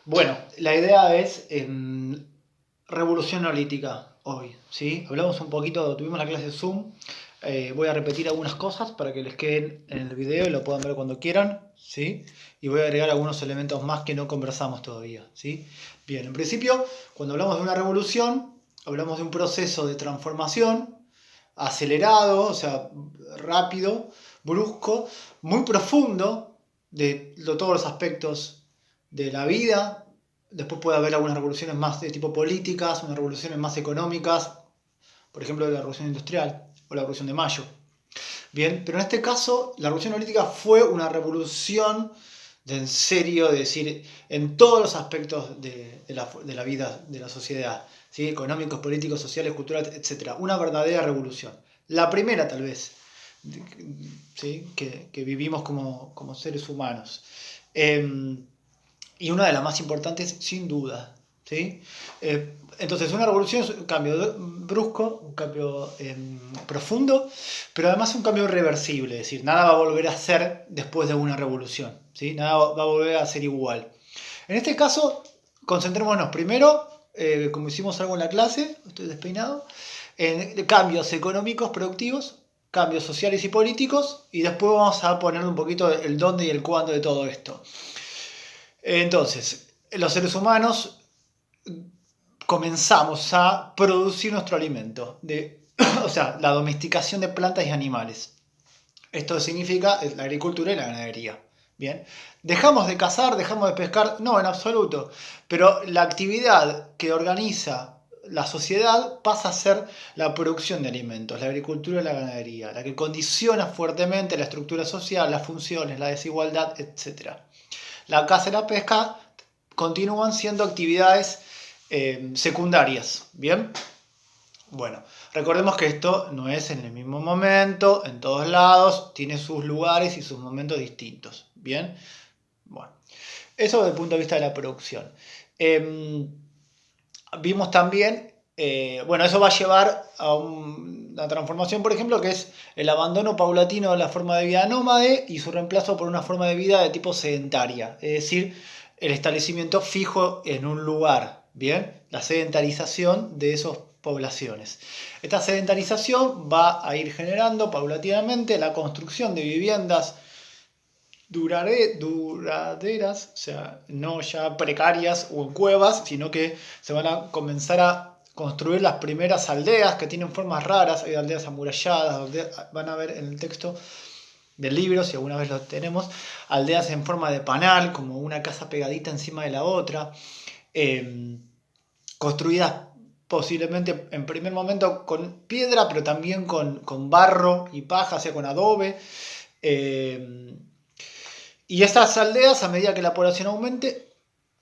Bueno, la idea es revolución neolítica hoy, ¿sí? Hablamos un poquito, tuvimos la clase de Zoom, voy a repetir algunas cosas para que les queden en el video y lo puedan ver cuando quieran, ¿sí? Y voy a agregar algunos elementos más que no conversamos todavía, ¿sí? Bien, en principio, cuando hablamos de una revolución, hablamos de un proceso de transformación acelerado, o sea, rápido, brusco, muy profundo de todos los aspectos de la vida. Después puede haber algunas revoluciones más de tipo políticas, unas revoluciones más económicas, por ejemplo la revolución industrial o la revolución de Mayo. Bien, pero en este caso la revolución neolítica fue una revolución de en serio, de decir, en todos los aspectos de la vida de la sociedad, ¿sí? Económicos, políticos, sociales, culturales, etc. Una verdadera revolución. La primera tal vez, ¿sí? que vivimos como seres humanos. Eh, y una de las más importantes sin duda. ¿Sí? Entonces una revolución es un cambio brusco, un cambio profundo, pero además un cambio irreversible, es decir, nada va a volver a ser después de una revolución, ¿sí? Nada va a volver a ser igual. En este caso, concentrémonos primero, como hicimos algo en la clase, estoy despeinado, en cambios económicos productivos, cambios sociales y políticos, y después vamos a poner un poquito el dónde y el cuándo de todo esto. Entonces, los seres humanos comenzamos a producir nuestro alimento, o sea, la domesticación de plantas y animales. Esto significa la agricultura y la ganadería. Bien, dejamos de cazar, dejamos de pescar, no, en absoluto, pero la actividad que organiza la sociedad pasa a ser la producción de alimentos, la agricultura y la ganadería, la que condiciona fuertemente la estructura social, las funciones, la desigualdad, etc. La caza y la pesca continúan siendo actividades secundarias. Bien, bueno, recordemos que esto no es en el mismo momento, en todos lados, tiene sus lugares y sus momentos distintos. Bien, bueno, eso desde el punto de vista de la producción. Eh, Vimos también, bueno, eso va a llevar a una transformación, por ejemplo, que es el abandono paulatino de la forma de vida nómade y su reemplazo por una forma de vida de tipo sedentaria, es decir, el establecimiento fijo en un lugar, ¿bien? La sedentarización de esas poblaciones. Esta sedentarización va a ir generando paulatinamente la construcción de viviendas duraderas, o sea, no ya precarias o en cuevas, sino que se van a comenzar a construir las primeras aldeas que tienen formas raras, hay aldeas amuralladas, van a ver en el texto del libro, si alguna vez lo tenemos, aldeas en forma de panal, como una casa pegadita encima de la otra, eh, construidas posiblemente en primer momento con piedra, pero también con barro y paja, o sea, con adobe. Eh, y estas aldeas, a medida que la población aumente,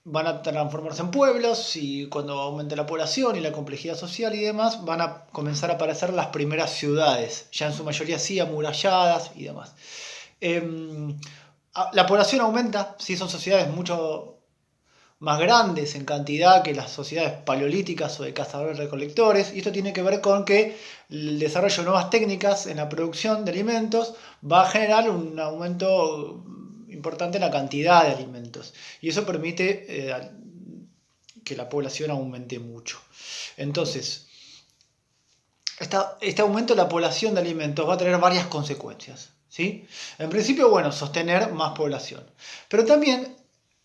van a transformarse en pueblos y cuando aumente la población y la complejidad social y demás, van a comenzar a aparecer las primeras ciudades, ya en su mayoría sí amuralladas y demás. Eh, la población aumenta, sí son sociedades mucho más grandes en cantidad que las sociedades paleolíticas o de cazadores-recolectores, y esto tiene que ver con que el desarrollo de nuevas técnicas en la producción de alimentos va a generar un aumento importante en la cantidad de alimentos, y eso permite que la población aumente mucho. Entonces, este aumento de la población de alimentos va a tener varias consecuencias. ¿Sí? En principio, bueno, sostener más población. Pero también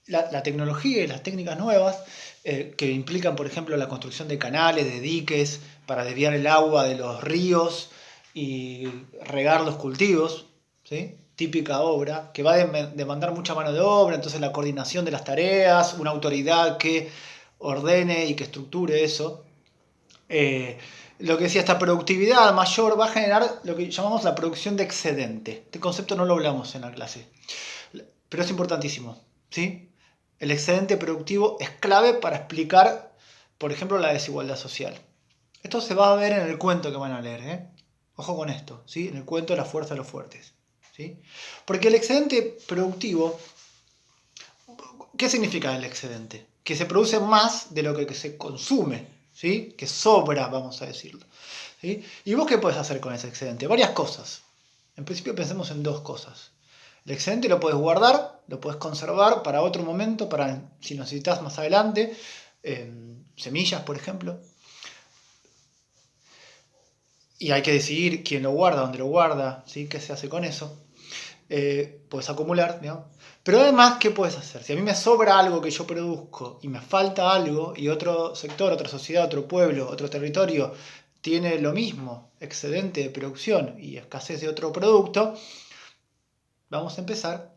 la tecnología y las técnicas nuevas que implican, por ejemplo, la construcción de canales, de diques, para desviar el agua de los ríos y regar los cultivos, ¿sí? Típica obra, que va a demandar mucha mano de obra, entonces la coordinación de las tareas, una autoridad que ordene y que estructure eso. Lo que decía, esta productividad mayor va a generar lo que llamamos la producción de excedente. Este concepto no lo hablamos en la clase, pero es importantísimo, ¿sí? El excedente productivo es clave para explicar, por ejemplo, la desigualdad social. Esto se va a ver en el cuento que van a leer, ¿eh? Ojo con esto, ¿sí? En el cuento La fuerza de los fuertes, ¿sí? Porque el excedente productivo, ¿qué significa el excedente? Que se produce más de lo que se consume, ¿sí? Que sobra, vamos a decirlo, ¿sí? ¿Y vos qué podés hacer con ese excedente? Varias cosas. En principio pensemos en dos cosas. El excedente lo puedes guardar, lo puedes conservar para otro momento, para si necesitas más adelante, semillas, por ejemplo. Y hay que decidir quién lo guarda, dónde lo guarda, ¿sí? Qué se hace con eso. Puedes acumular, digamos. Pero además, ¿qué puedes hacer? Si a mí me sobra algo que yo produzco y me falta algo y otro sector, otra sociedad, otro pueblo, otro territorio tiene lo mismo, excedente de producción y escasez de otro producto, vamos a empezar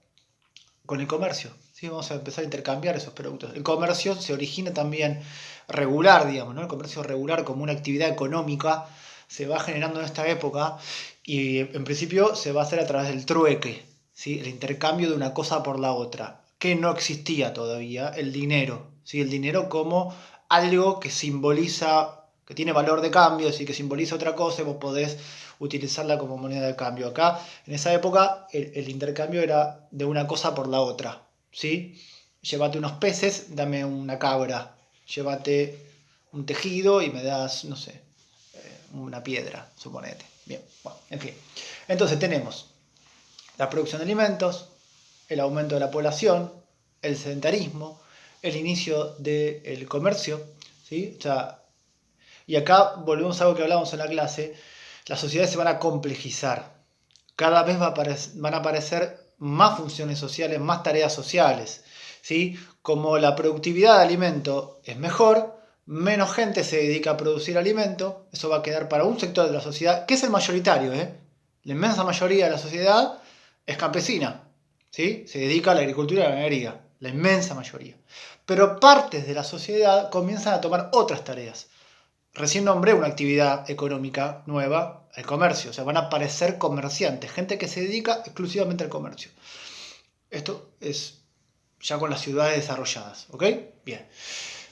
con el comercio. ¿Sí? Vamos a empezar a intercambiar esos productos. El comercio se origina también regular, digamos, ¿no? El comercio regular como una actividad económica se va generando en esta época y en principio se va a hacer a través del trueque, ¿sí? El intercambio de una cosa por la otra, que no existía todavía, el dinero, ¿sí? El dinero como algo que simboliza, que tiene valor de cambio, ¿sí? Que simboliza otra cosa y vos podés utilizarla como moneda de cambio. Acá, en esa época, el intercambio era de una cosa por la otra, ¿sí? Llévate unos peces, dame una cabra, llévate un tejido y me das, no sé, una piedra, suponete. Bien, bueno, en fin. Entonces tenemos la producción de alimentos, el aumento de la población, el sedentarismo, el inicio del comercio, ¿sí? O sea, y acá volvemos a algo que hablamos en la clase, las sociedades se van a complejizar. Cada vez van a aparecer más funciones sociales, más tareas sociales, ¿sí? Como la productividad de alimento es mejor, menos gente se dedica a producir alimento, eso va a quedar para un sector de la sociedad, que es el mayoritario, ¿eh? La inmensa mayoría de la sociedad es campesina, ¿sí? Se dedica a la agricultura y a la ganadería, la inmensa mayoría. Pero partes de la sociedad comienzan a tomar otras tareas. Recién nombré una actividad económica nueva, el comercio. O sea, van a aparecer comerciantes, gente que se dedica exclusivamente al comercio. Esto es ya con las ciudades desarrolladas, ¿ok? Bien.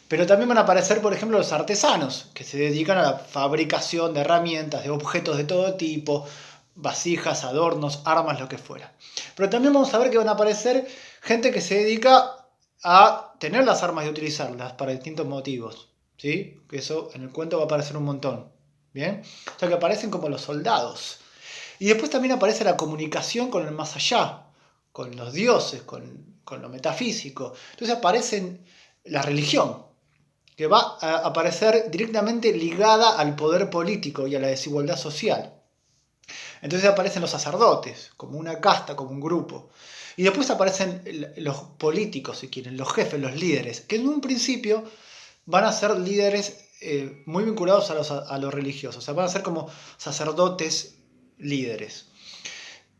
Pero también van a aparecer, por ejemplo, los artesanos, que se dedican a la fabricación de herramientas, de objetos de todo tipo, vasijas, adornos, armas, lo que fuera. Pero también vamos a ver que van a aparecer gente que se dedica a tener las armas y utilizarlas para distintos motivos. ¿Sí? Que eso en el cuento va a aparecer un montón. ¿Bien? O sea que aparecen como los soldados. Y después también aparece la comunicación con el más allá, con los dioses, con lo metafísico. Entonces aparece la religión, que va a aparecer directamente ligada al poder político y a la desigualdad social. Entonces aparecen los sacerdotes, como una casta, como un grupo. Y después aparecen los políticos, si quieren, los jefes, los líderes, que en un principio van a ser líderes muy vinculados a lo religioso, o sea, van a ser como sacerdotes líderes.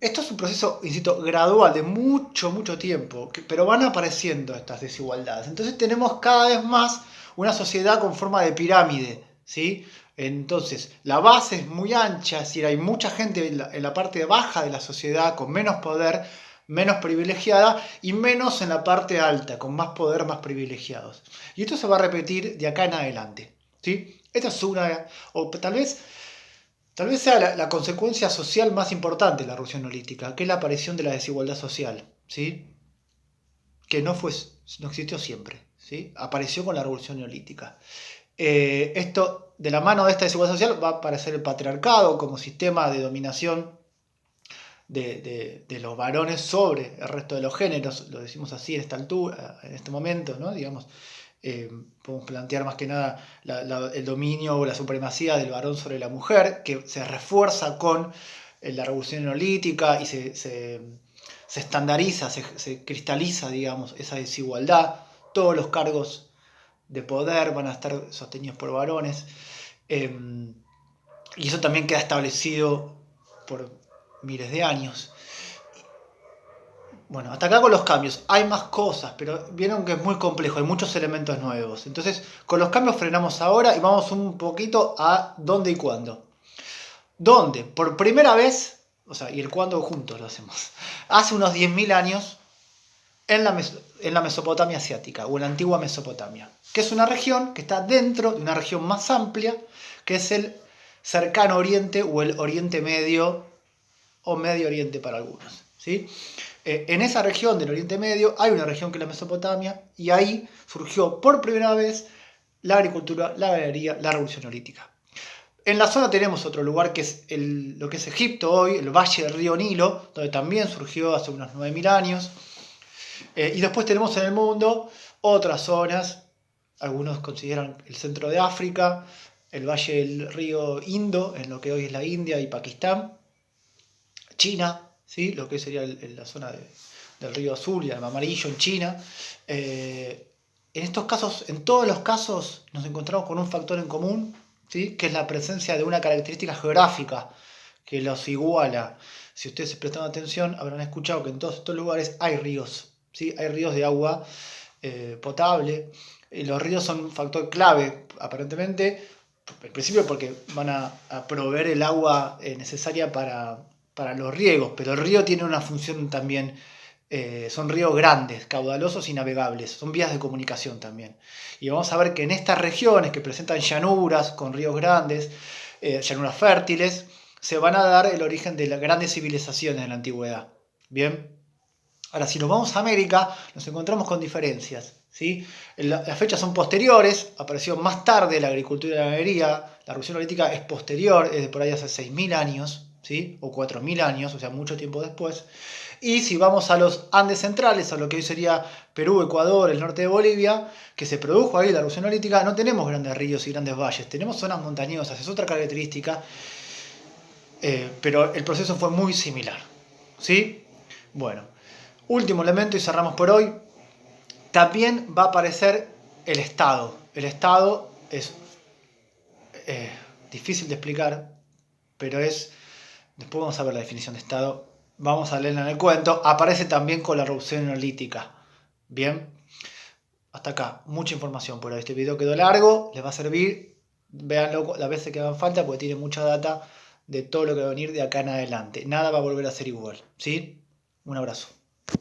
Esto es un proceso, insisto, gradual de mucho, mucho tiempo, pero van apareciendo estas desigualdades. Entonces tenemos cada vez más una sociedad con forma de pirámide, ¿sí? Entonces, la base es muy ancha, es decir, hay mucha gente en la parte baja de la sociedad con menos poder, menos privilegiada, y menos en la parte alta, con más poder, más privilegiados. Y esto se va a repetir de acá en adelante, ¿sí? Esta es una, o tal vez sea la consecuencia social más importante de la revolución neolítica, que es la aparición de la desigualdad social, ¿sí? Que no existió siempre, ¿sí? Apareció con la revolución neolítica. Esto, de la mano de esta desigualdad social, va a aparecer el patriarcado como sistema de dominación de los varones sobre el resto de los géneros, lo decimos así en esta altura, en este momento, ¿no? Digamos, podemos plantear más que nada el dominio o la supremacía del varón sobre la mujer, que se refuerza con la revolución neolítica y se estandariza, se cristaliza, digamos, esa desigualdad. Todos los cargos de poder van a estar sostenidos por varones. Y eso también queda establecido por miles de años. Bueno, hasta acá con los cambios. Hay más cosas, pero vieron que es muy complejo, hay muchos elementos nuevos. Entonces, con los cambios frenamos ahora y vamos un poquito a dónde y cuándo. ¿Dónde? Por primera vez, o sea, y el cuándo juntos lo hacemos, hace unos 10.000 años en la Mesopotamia asiática o en la antigua Mesopotamia, que es una región que está dentro de una región más amplia, que es el cercano oriente o el Oriente Medio o Medio Oriente para algunos, ¿sí? En esa región del Oriente Medio hay una región que es la Mesopotamia y ahí surgió por primera vez la agricultura, la ganadería, la revolución neolítica. En la zona tenemos otro lugar que es lo que es Egipto hoy, el valle del río Nilo, donde también surgió hace unos 9000 años. Y después tenemos en el mundo otras zonas, algunos consideran el centro de África, el valle del río Indo, en lo que hoy es la India y Pakistán, China, ¿sí? Lo que sería la zona del río Azul y el amarillo en China. En estos casos, en todos los casos, nos encontramos con un factor en común, ¿sí? Que es la presencia de una característica geográfica que los iguala. Si ustedes prestan atención, habrán escuchado que en todos estos lugares hay ríos, ¿sí? Hay ríos de agua potable. Y los ríos son un factor clave, aparentemente, en principio porque van a proveer el agua necesaria para los riegos, pero el río tiene una función también, son ríos grandes, caudalosos y navegables, son vías de comunicación también. Y vamos a ver que en estas regiones que presentan llanuras con ríos grandes, llanuras fértiles, se van a dar el origen de las grandes civilizaciones de la antigüedad. Bien. Ahora, si nos vamos a América, nos encontramos con diferencias, ¿sí? Las fechas son posteriores, apareció más tarde la agricultura y la ganadería, la erupción neolítica es posterior, es de por ahí hace 6000 años, ¿sí? O 4000 años, o sea, mucho tiempo después. Y si vamos a los Andes centrales, a lo que hoy sería Perú, Ecuador, el norte de Bolivia, que se produjo ahí la erupción neolítica, no tenemos grandes ríos y grandes valles, tenemos zonas montañosas, es otra característica, pero el proceso fue muy similar, ¿sí? Bueno, último elemento y cerramos por hoy. También va a aparecer el Estado. El Estado es difícil de explicar, pero es... Después vamos a ver la definición de Estado. Vamos a leerla en el cuento. Aparece también con la erupción neolítica. Bien. Hasta acá. Mucha información por hoy. Este video quedó largo. Les va a servir. Véanlo las veces que hagan falta porque tiene mucha data de todo lo que va a venir de acá en adelante. Nada va a volver a ser igual. ¿Sí? Un abrazo.